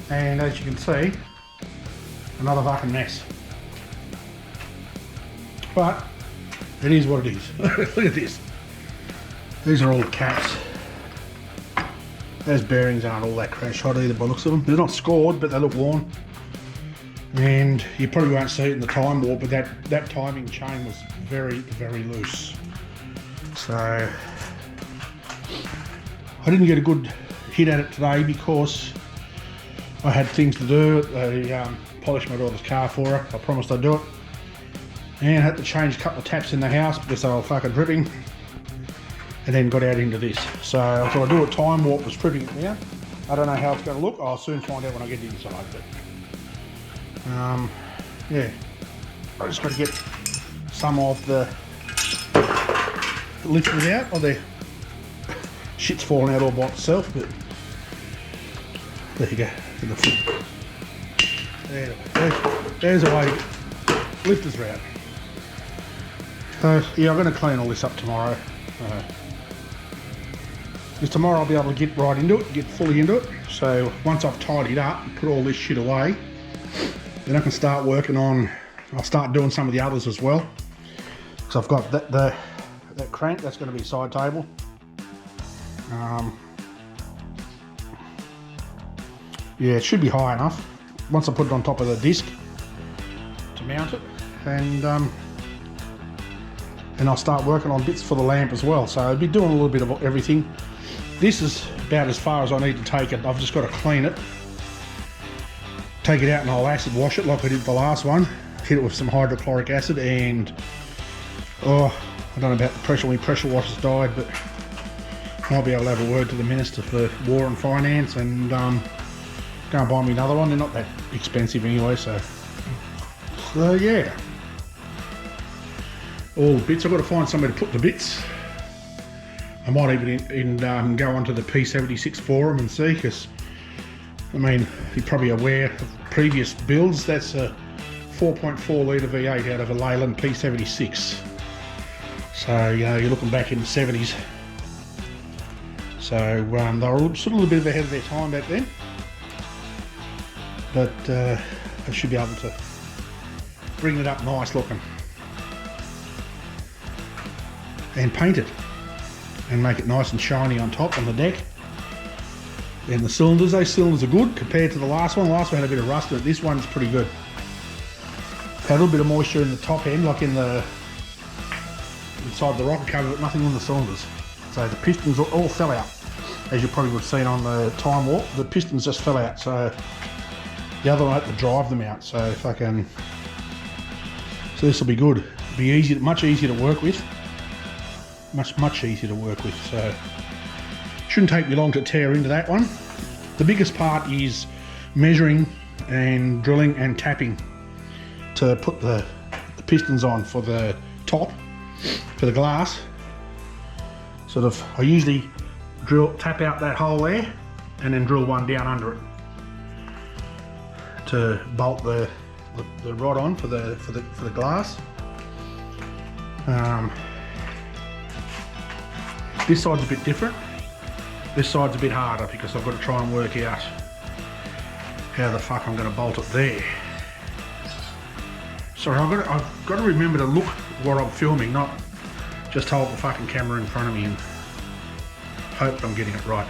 And as you can see, another fucking mess. But it is what it is. Look at this. These are all the caps. Those bearings aren't all that crash hot either by the looks of them. They're not scored, but they look worn. And you probably won't see it in the time warp, but that timing chain was very, very loose. So I didn't get a good hit at it today because I had things to do. I polished my daughter's car for her. I promised I'd do it. And I had to change a couple of taps in the house because they were fucking dripping. And then got out into this. So I thought I'd do a time warp with stripping it now. I don't know how it's going to look. I'll soon find out when I get inside. But yeah, I just got to get some of the lifters out. Oh, the shit's falling out all by itself. But there you go. There's a way to get lifters out. So yeah, I'm going to clean all this up tomorrow. Because tomorrow I'll be able to get right into it, get fully into it. So once I've tidied up, put all this shit away, then I can start working on, I'll start doing some of the others as well. Because I've got that crank, that's going to be side table. Yeah, it should be high enough. Once I put it on top of the disc to mount it, and I'll start working on bits for the lamp as well. So I'll be doing a little bit of everything. This is about as far as I need to take it. I've just got to clean it, take it out and I'll acid wash it like I did the last one. Hit it with some hydrochloric acid and, oh, I don't know about the pressure, when pressure washers died, but I'll be able to have a word to the Minister for War and Finance and go and buy me another one. They're not that expensive anyway, so yeah. All the bits, I've got to find somewhere to put the bits. I might even go onto the P76 forum and see, because I mean, you're probably aware of previous builds, that's a 4.4 litre V8 out of a Leyland P76. So, you know, you're looking back in the 70s. So they were sort of a little bit ahead of their time back then. But I should be able to bring it up nice looking. And paint it. And make it nice and shiny on top on the deck. And the cylinders, those cylinders are good compared to the last one. The last one had a bit of rust in it. This one's pretty good. Had a little bit of moisture in the top end, like in the inside the rocker cover, but nothing on the cylinders. So the pistons all fell out, as you probably would have seen on the time warp. The pistons just fell out, so the other one had to drive them out. So this will be good. It'll be easy, much easier to work with. Much easier to work with. So shouldn't take me long to tear into that one. The biggest part is measuring and drilling and tapping to put the pistons on for the top, for the glass. Sort of, I usually tap out that hole there and then drill one down under it to bolt the rod on for the glass. This side's a bit different. This side's a bit harder because I've got to try and work out how the fuck I'm going to bolt it there. Sorry, I've got to remember to look what I'm filming, not just hold the fucking camera in front of me and hope I'm getting it right.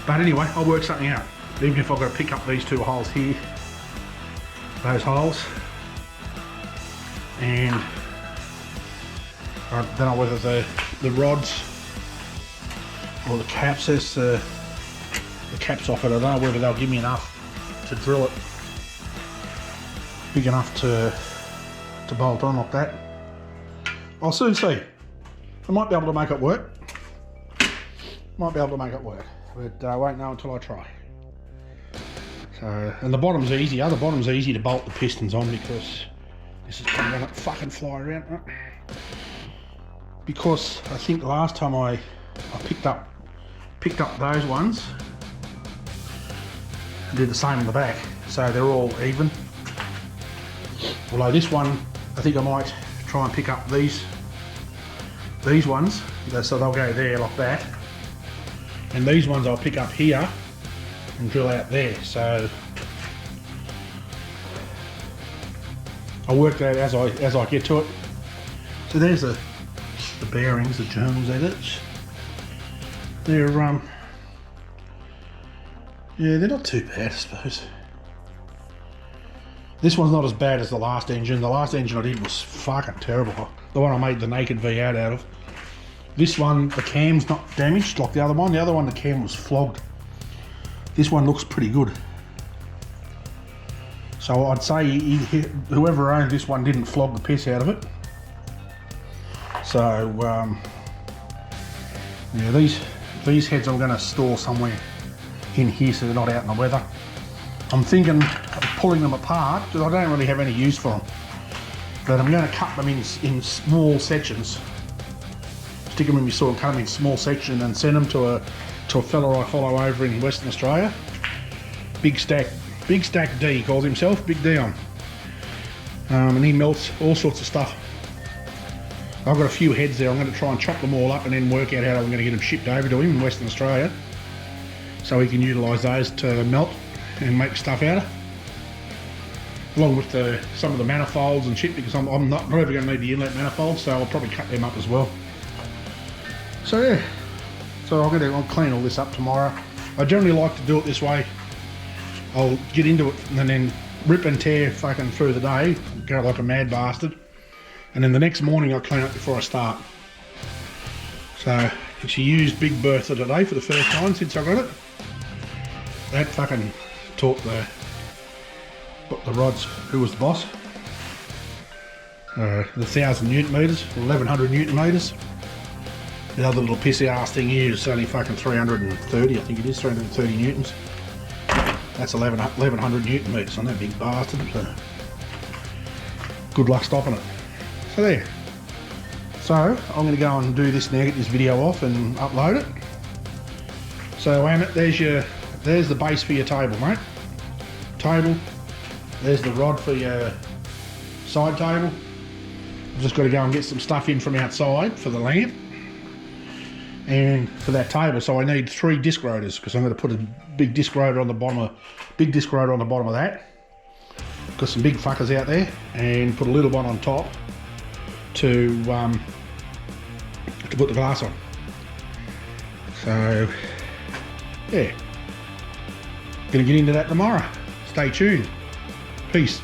But anyway, I'll work something out. Even if I've got to pick up these two holes here, those holes, and I don't know whether the rods or the caps, there's the caps off it, I don't know whether they'll give me enough to drill it big enough to bolt on like that. I'll soon see. I might be able to make it work. But I won't know until I try. So, and the bottom's easier. The bottom's easy to bolt the pistons on because this is probably gonna fucking fly around. Because I think last time I picked up those ones and did the same on the back, so they're all even. Although this one, I think I might try and pick up these ones, so they'll go there like that, and these ones I'll pick up here and drill out there. So I'll work that as I get to it. So there's the bearings, the Germans at it. They're yeah, they're not too bad, I suppose. This one's not as bad as the last engine. The last engine I did was fucking terrible. The one I made the naked V8 out of. This one, the cam's not damaged like the other one. The other one, the cam was flogged. This one looks pretty good. So I'd say whoever owned this one didn't flog the piss out of it. So yeah, these heads I'm going to store somewhere in here so they're not out in the weather. I'm thinking of pulling them apart because I don't really have any use for them. But I'm going to cut them in small sections. Stick them in my saw and cut them in small sections and send them to a fella I follow over in Western Australia. Big Stack D, he calls himself, Big Dion. And he melts all sorts of stuff. I've got a few heads there. I'm going to try and chop them all up and then work out how I'm going to get them shipped over to him in Western Australia so he can utilise those to melt and make stuff out of. Along with some of the manifolds and shit, because I'm not ever going to need the inlet manifolds, so I'll probably cut them up as well. So yeah, so I'll clean all this up tomorrow. I generally like to do it this way. I'll get into it and then rip and tear fucking through the day, go like a mad bastard, and then the next morning I'll clean up before I start. So she used Big Bertha today for the first time since I got it. That fucking taught the rods who was the boss. The 1000 Newton meters, 1100 Newton meters. The other little pissy ass thing here is only fucking 330, I think it is, 330 newtons. That's 1100 Newton meters on that big bastard. So good luck stopping it. So there. So I'm going to go and do this now, get this video off and upload it. So Amit, there's the base for your table, mate. Table. There's the rod for your side table. I've just got to go and get some stuff in from outside for the lamp and for that table. So I need 3 disc rotors because I'm going to put a big disc rotor on the bottom of that. Got some big fuckers out there, and put a little one on top to put the glass on. So yeah, gonna get into that tomorrow. Stay tuned. Peace.